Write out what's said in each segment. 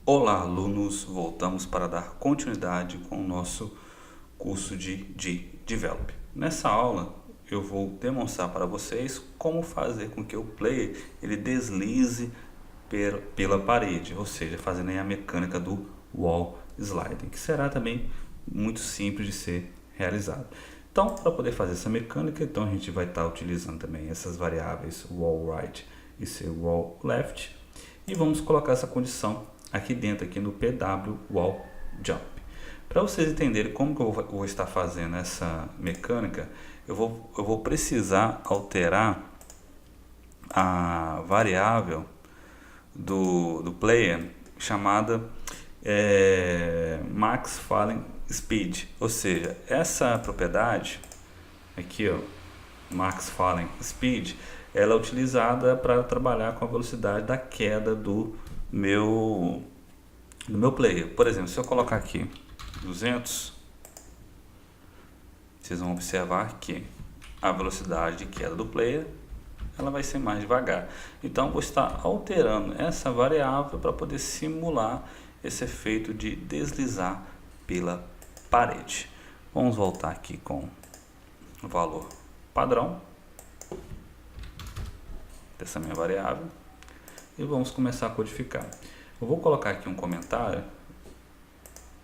Olá, alunos! Voltamos para dar continuidade com o nosso curso de Develop. Nessa aula, eu vou demonstrar para vocês como fazer com que o player ele deslize pela parede, ou seja, fazendo aí a mecânica do wall sliding, que será também muito simples de ser realizado. Então, para poder fazer essa mecânica, então a gente vai estar utilizando também essas variáveis wall right e wall left, e vamos colocar essa condição aqui dentro, aqui no PW Wall Jump. Para vocês entenderem como que eu vou estar fazendo essa mecânica, eu vou precisar alterar a variável do player chamada Max Falling Speed, ou seja, essa propriedade aqui, ó, Max Falling Speed, ela é utilizada para trabalhar com a velocidade da queda do meu player. Por exemplo, se eu colocar aqui 200, vocês vão observar que a velocidade de queda do player ela vai ser mais devagar. Então, vou estar alterando essa variável para poder simular esse efeito de deslizar pela parede. Vamos voltar aqui com o valor padrão dessa minha variável e vamos começar a codificar. Eu vou colocar aqui um comentário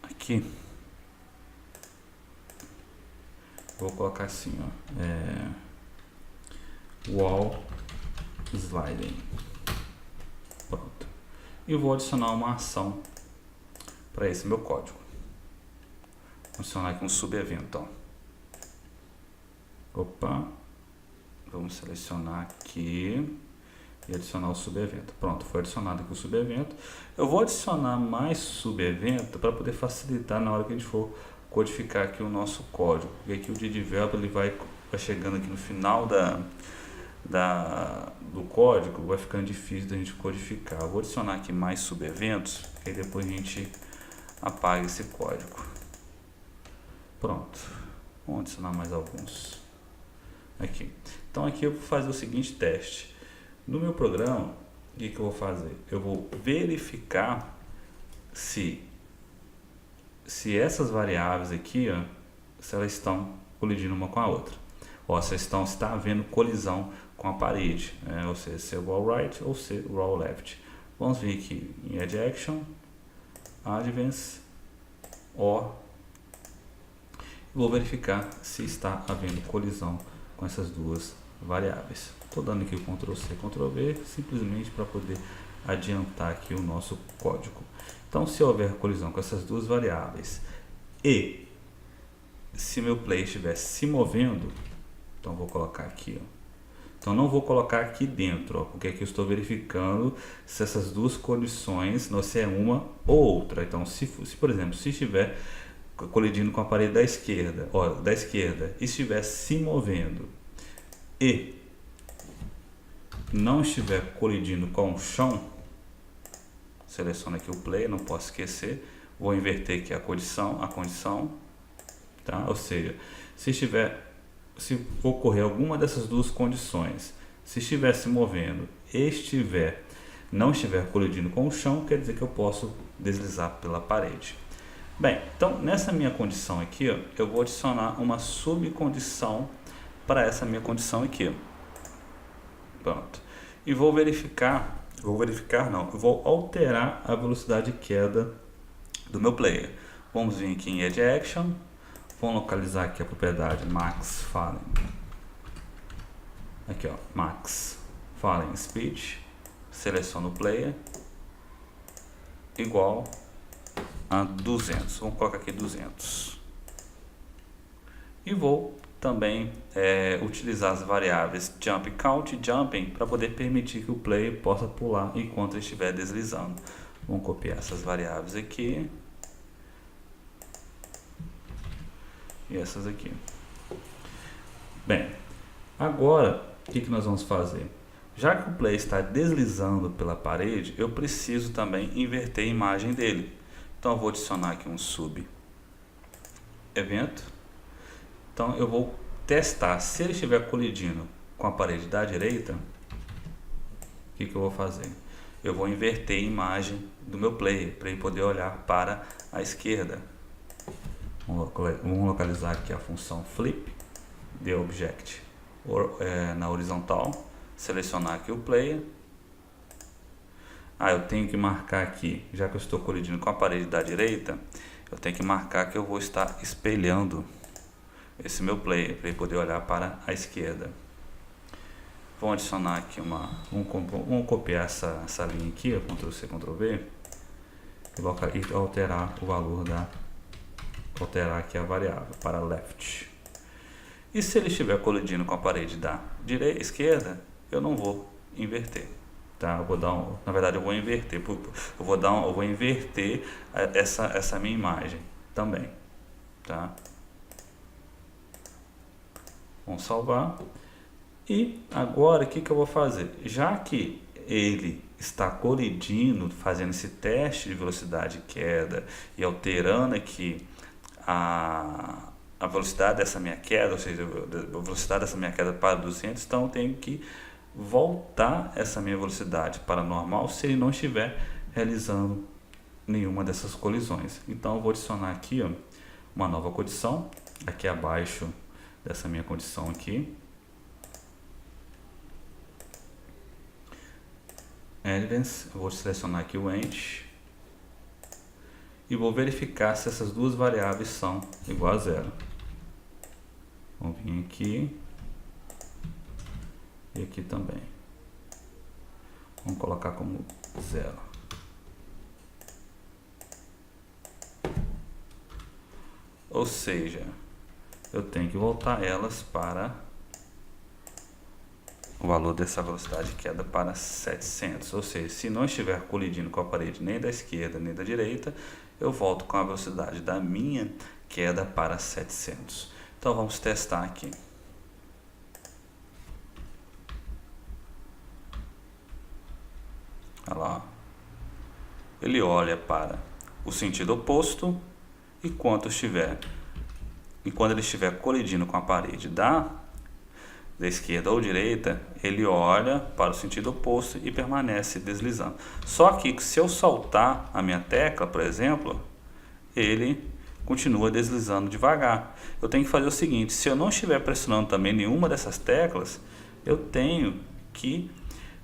aqui. Vou colocar assim, ó, wall sliding. Pronto. E vou adicionar uma ação para esse meu código. Vou adicionar aqui um subevento, ó. Opa. Vamos selecionar aqui e adicionar o subevento. Pronto, foi adicionado aqui o subevento. Eu vou adicionar mais subevento para poder facilitar na hora que a gente for codificar aqui o nosso código. Porque aqui o de develop ele vai chegando aqui no final do código, vai ficando difícil da gente codificar. Eu vou adicionar aqui mais subeventos, e depois a gente apaga esse código. Pronto. Vamos adicionar mais alguns. Aqui. Então aqui eu vou fazer o seguinte teste. No meu programa, o que eu vou fazer? Eu vou verificar se essas variáveis aqui, ó, se elas estão colidindo uma com a outra. Ó, se está havendo colisão com a parede, né? Ou seja, se é wall right ou se é wall left. Vamos vir aqui em Edge Action, Advance, OR. Vou verificar se está havendo colisão com essas duas variáveis. Estou dando aqui o Ctrl C, Ctrl V, simplesmente para poder adiantar aqui o nosso código. Então, se houver colisão com essas duas variáveis e se meu player estiver se movendo, então vou colocar aqui, ó. Então não vou colocar aqui dentro, ó, porque aqui eu estou verificando se essas duas condições, não se é uma ou outra. Então, se por exemplo, se estiver colidindo com a parede da esquerda, e estiver se movendo e não estiver colidindo com o chão, seleciono aqui o player, não posso esquecer, vou inverter aqui a condição, tá? Ou seja, se ocorrer alguma dessas duas condições, se estiver se movendo e não estiver colidindo com o chão, quer dizer que eu posso deslizar pela parede. Bem, então nessa minha condição aqui, ó, eu vou adicionar uma subcondição para essa minha condição aqui. Pronto. E vou alterar a velocidade de queda do meu player. Vamos vir aqui em Edge Action, vamos localizar aqui a propriedade Max Falling. Aqui, ó, Max Falling Speed, seleciono o player, igual a 200. Vamos colocar aqui 200. E vou também utilizar as variáveis Jump Count e Jumping para poder permitir que o player possa pular enquanto ele estiver deslizando. Vamos copiar essas variáveis aqui e essas aqui. Bem, agora o que nós vamos fazer? Já que o player está deslizando pela parede, eu preciso também inverter a imagem dele. Então eu vou adicionar aqui um sub evento. Então eu vou testar se ele estiver colidindo com a parede da direita. O que eu vou fazer? eu vou inverter a imagem do meu player para ele poder olhar para a esquerda. Vamos localizar aqui a função flip the object na horizontal, selecionar aqui o player. Eu tenho que marcar aqui, já que eu estou colidindo com a parede da direita, eu tenho que marcar que eu vou estar espelhando esse meu player para ele poder olhar para a esquerda. Vamos adicionar aqui vamos copiar essa linha aqui, Ctrl C, Ctrl V, e alterar o valor alterar aqui a variável para left. E se ele estiver colidindo com a parede da esquerda, eu não vou inverter, tá? Eu vou dar na verdade eu vou inverter, eu vou inverter essa minha imagem também, tá? Vamos salvar. E agora o que eu vou fazer? Já que ele está colidindo, fazendo esse teste de velocidade de queda e alterando aqui a velocidade dessa minha queda, ou seja, a velocidade dessa minha queda para 200, então eu tenho que voltar essa minha velocidade para normal se ele não estiver realizando nenhuma dessas colisões. Então eu vou adicionar aqui uma nova condição, aqui abaixo dessa minha condição aqui. Evidence, eu vou selecionar aqui o end e vou verificar se essas duas variáveis são igual a zero. Vamos vir aqui e aqui também. Vamos colocar como zero. Ou seja, eu tenho que voltar elas para o valor dessa velocidade de queda para 700, ou seja, se não estiver colidindo com a parede nem da esquerda nem da direita, eu volto com a velocidade da minha queda para 700. Então vamos testar aqui. Olha lá, ele olha para o sentido oposto e quando ele estiver colidindo com a parede da esquerda ou direita, ele olha para o sentido oposto e permanece deslizando. Só que se eu soltar a minha tecla, por exemplo, ele continua deslizando devagar. Eu tenho que fazer o seguinte: se eu não estiver pressionando também nenhuma dessas teclas, eu tenho que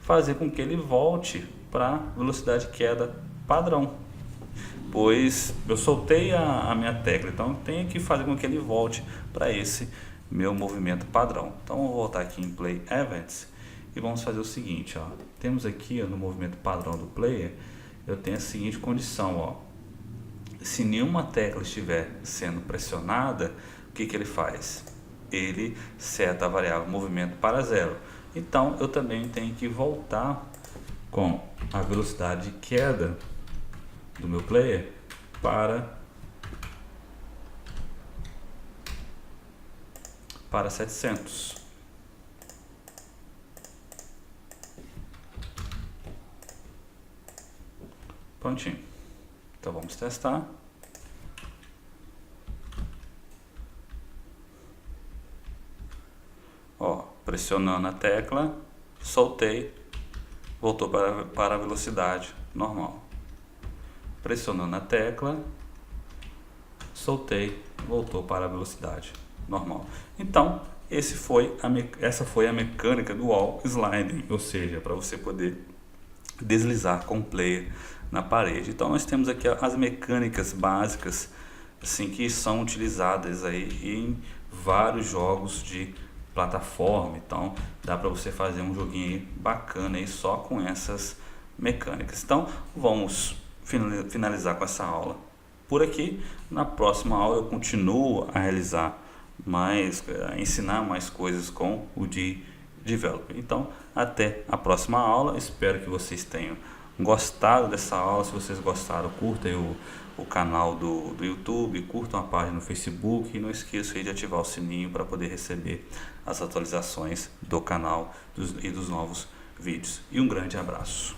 fazer com que ele volte para a velocidade de queda padrão, pois eu soltei a minha tecla, então eu tenho que fazer com que ele volte para esse meu movimento padrão. Então vou voltar aqui em Play Events e vamos fazer o seguinte, temos aqui no movimento padrão do player, eu tenho a seguinte condição, se nenhuma tecla estiver sendo pressionada, o que ele faz? Ele seta a variável movimento para zero. Então eu também tenho que voltar com a velocidade de queda do meu player para 700. Prontinho. Então vamos testar. Pressionando a tecla, soltei, voltou para a velocidade normal. Pressionando a tecla, soltei, voltou para a velocidade normal. Então, essa foi a mecânica do wall sliding, ou seja, para você poder deslizar com o player na parede. Então, nós temos aqui as mecânicas básicas assim, que são utilizadas aí em vários jogos de plataforma. Então, dá para você fazer um joguinho aí bacana aí só com essas mecânicas. Então, vamos finalizar com essa aula por aqui. Na próxima aula eu continuo a ensinar mais coisas com o Developer. Então, até a próxima aula. Espero que vocês tenham gostado dessa aula. Se vocês gostaram, curtam o canal do YouTube, curtam a página no Facebook e não esqueçam de ativar o sininho para poder receber as atualizações do canal e dos novos vídeos. E um grande abraço.